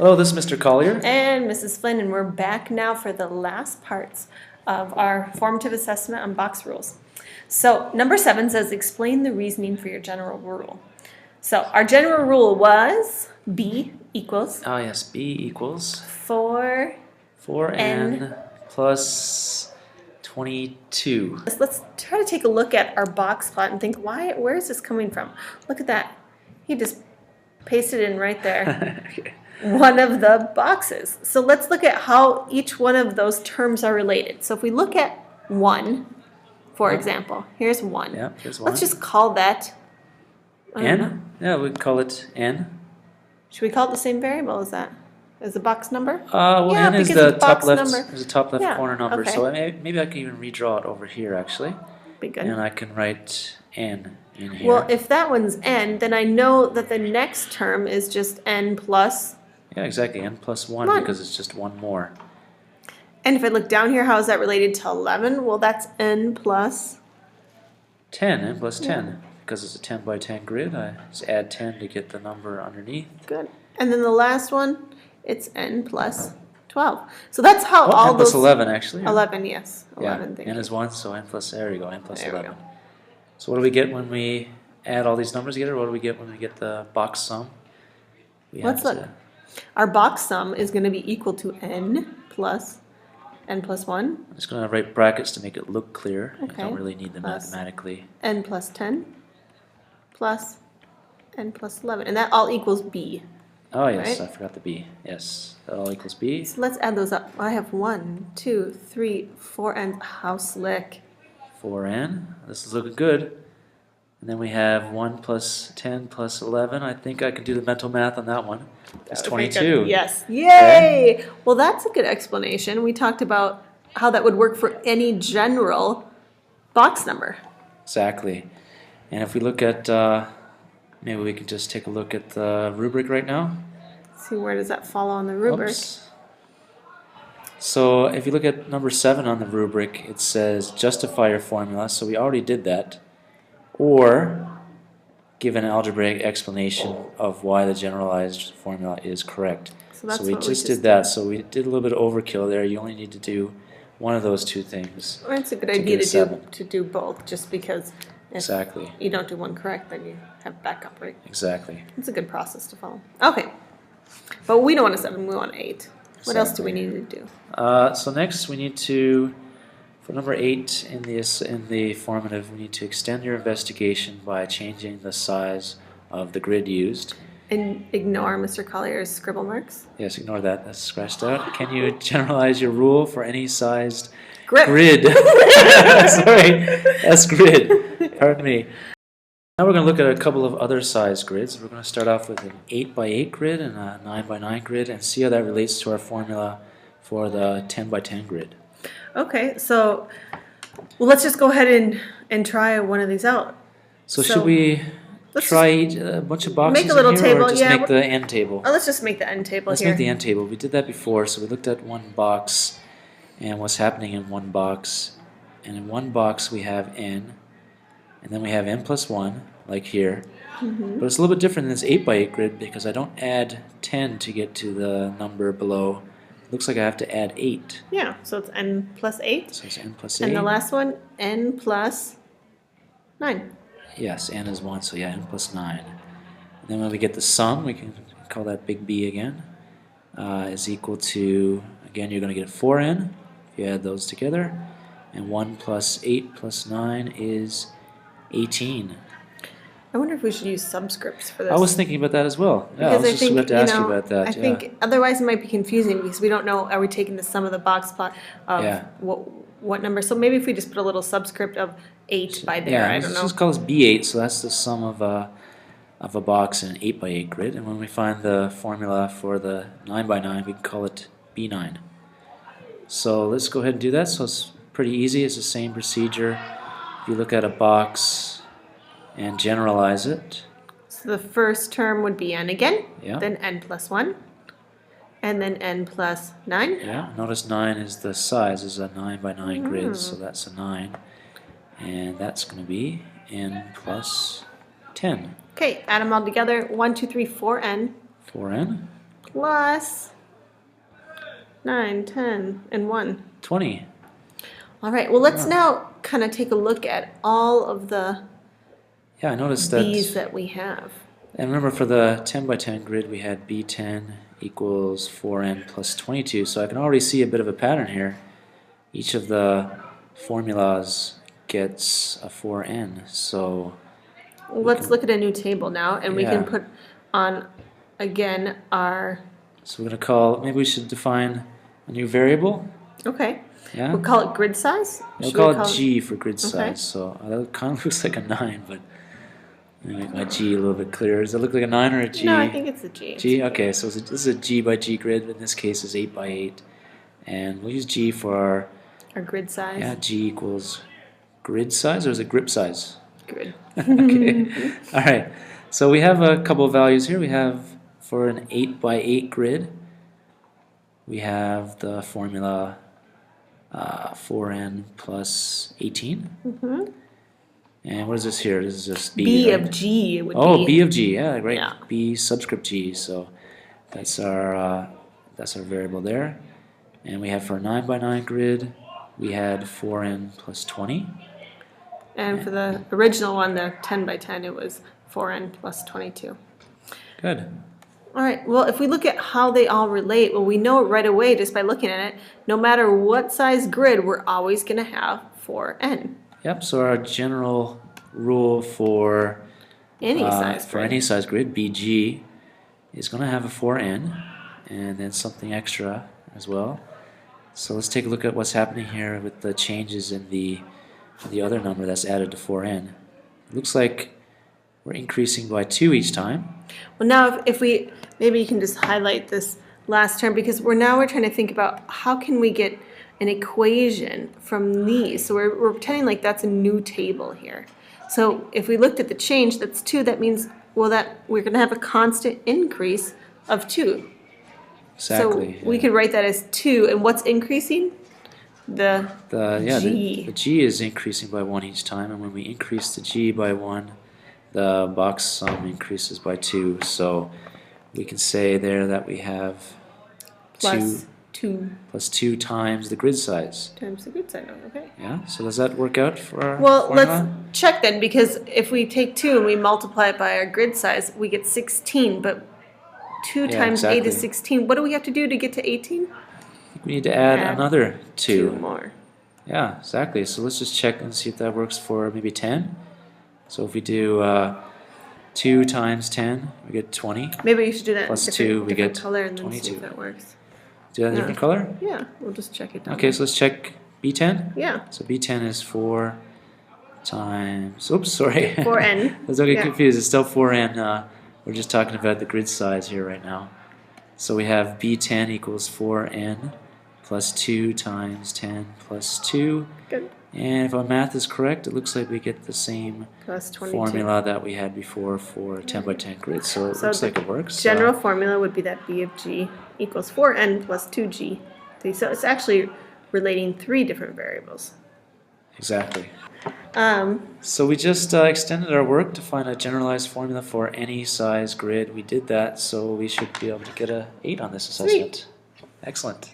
Hello, this is Mr. Collier. And Mrs. Flynn, and we're back now for the last parts of our formative assessment on box rules. So number 7 says explain the reasoning for your general rule. So our general rule was B equals Ah, yes, B equals 4n plus 22. Let's try to take a look at our box plot and think, where is this coming from? Look at that. He just pasted in right there. Okay. One of the boxes. So let's look at how each one of those terms are related. So if we look at 1, for example, here's 1. Yeah, here's 1. Let's just call that N? Yeah, we call it N. Should we call it the same variable as that? As the box number? Well, Yeah, N is because the it's top box left, number. is the top left Yeah, corner number. okay. So maybe I can even redraw it over here, actually. Be good. And I can write N in here. Well, if that one's n, then I know that the next term is just n plus. Yeah, exactly, N plus 1 1. because it's just one more. And if I look down here, how is that related to 11? Well, that's n plus. 10, N plus 10. Because it's a 10 by 10 grid, I just add 10 to get the number underneath. Good. And then the last one, it's n plus 12. So that's how Oh, all N plus those. 11, actually. 11, yes. 11, Yeah, thank N you. is 1, so N plus, there you go, N plus There we 11. go. So what do we get when we add all these numbers together? What do we get when we get the box sum? We Let's have look. Our box sum is going to be equal to n plus 1, I'm just going to write brackets to make it look clear. You Okay. don't really need them Plus. mathematically. n plus 10 plus n plus 11. And that all equals b. Oh yes, Right? I forgot the B. Yes, that all equals B. So let's add those up. I have 1, 2, 3, 4 n. How slick. 4N. This is looking good. And then we have 1 plus 10 plus 11. I think I can do the mental math on that one. It's That would be 22. good. Yes. Yay! Well, that's a good explanation. We talked about how that would work for any general box number. Exactly. And if we look at, maybe we can just take a look at the rubric right now. See, where does that fall on the rubric? Oops. So if you look at number 7 on the rubric, it says justify your formula. So we already did that. Or give an algebraic explanation of why the generalized formula is correct. So that's we what just did that. So we did a little bit of overkill there. You only need to do one of those two things. Well, it's a good to idea get a to 7. do both, just because if Exactly. you don't do one correct, then you have backup, right? Exactly. It's a good process to follow. Okay. But we don't want a 7, we want an 8. What else do we need to do? So next we need to, for number 8 in the formative, we need to extend your investigation by changing the size of the grid used. And ignore Mr. Collier's scribble marks. Yes, ignore that. That's scratched out. Can you generalize your rule for any sized Grip. grid? Sorry, that's grid. Pardon me. Now we're going to look at a couple of other size grids. We're going to start off with an 8 by 8 grid and a 9 by 9 grid and see how that relates to our formula for the 10 by 10 grid. Okay, so let's just go ahead and try one of these out. So should we let's try a bunch of boxes make a little in here, table, or just yeah, make the end table? Let's just make the end table Let's here. make the end table. We did that before, so we looked at one box and what's happening in one box. And in one box we have n, and then we have n plus 1, like here. But it's a little bit different in this 8 by 8 grid because I don't add 10 to get to the number below. It looks like I have to add 8. Yeah, so it's n plus 8. So it's n plus 8. And the last one, n plus 9. Yes, n is 1, so yeah, n plus 9. And then when we get the sum, we can call that big B again, is equal to, again, you're going to get 4n if you add those together. And 1 plus 8 plus 9 is 18. I wonder if we should use subscripts for this. I was thinking about that as well. Yeah, I Because was just about to ask you about that. I think otherwise it might be confusing because we don't know, are we taking the sum of the box plot of Yeah. what number? So maybe if we just put a little subscript of 8 by there, I don't know. Let's call this B8, so that's the sum of a box in an 8 by 8 grid. And when we find the formula for the 9 by 9, we can call it B9. So let's go ahead and do that. So it's pretty easy. It's the same procedure. If you look at a box and generalize it. So the first term would be n again, Yeah. then n plus 1, and then n plus 9. Yeah, notice 9 is the size, is a 9 by 9 grid, so that's a 9. And that's going to be n plus 10. Okay, add them all together. 1, 2, 3, 4n 4n plus 9, 10, and 1. 20. All right, well, let's Wow. now kind of take a look at all of the Yeah, I noticed B's that. that we have. And remember, for the 10 by 10 grid, we had B10 equals 4n plus 22. So I can already see a bit of a pattern here. Each of the formulas gets a 4n. So Let's look at a new table now, and we can Yeah. put on, again, our, So we're going to call, maybe we should define a new variable. okay. Yeah? We'll call it grid size. We'll Should call we it G for grid Okay. size. So that kind of looks like a 9, but let me make my G a little bit clearer. Does it look like a 9 or a G? No, I think it's a G. G? Okay, so this is a G by G grid. In this case, is 8 by 8. And we'll use G for Our grid size. yeah, G equals grid size, or is it grip size? Grid. Okay. All right. So we have a couple of values here. We have, for an 8 by 8 grid, we have the formula 4n plus 18. Mm-hmm. And what is this here? This is just B, B right? of G would Oh, be. B of G, yeah, right. Yeah. B subscript G, so that's our variable there. And we have for a 9 by 9 grid, we had 4n plus 20. And for the original one, the 10 by 10, it was 4n plus 22. Good. All right, well, if we look at how they all relate, well, we know right away just by looking at it, no matter what size grid, we're always going to have 4n. Yep, so our general rule for Any size for grid. any size grid, BG, is going to have a 4n and then something extra as well. So let's take a look at what's happening here with the changes in the other number that's added to 4n. It looks like we're increasing by 2 each time. Well, now if we, maybe you can just highlight this last term, because we're trying to think about how can we get an equation from these. So we're pretending like that's a new table here. So if we looked at the change, that's 2, that means, well, that we're going to have a constant increase of 2. Exactly. So we could write that as 2, and what's increasing? The G. The G is increasing by 1 each time, and when we increase the G by 1, the box sum increases by 2. So we can say there that we have Plus 2 plus 2 times the grid size. times the grid size. Okay. Yeah, so does that work out for our Well, formula? let's check then, because if we take 2 and we multiply it by our grid size, we get 16, but 2 Yeah, times 8 is exactly. 16. What do we have to do to get to 18? I think we need to add another 2 2. more. Yeah, exactly. So let's just check and see if that works for maybe 10. So if we do 2 times 10, we get 20. Maybe you should do that Plus in 2, we different get color and then 22. see if that works. Do that in a different color? Yeah, we'll just check it down Okay, there. so let's check B10. Yeah. So B10 is 4 times, oops, sorry. 4n. Let's don't get Yeah. confused. It's still 4n. We're just talking about the grid size here right now. So we have B10 equals 4n plus 2 times 10 plus 2. Good. And if our math is correct, it looks like we get the same Plus 22. formula that we had before for 10 by 10 grid. So it So looks the like it works. General formula would be that B of G equals 4n plus 2G. So it's actually relating 3 different variables. Exactly. Um, So we just extended our work to find a generalized formula for any size grid. We did that, so we should be able to get a 8 on this assessment. Excellent.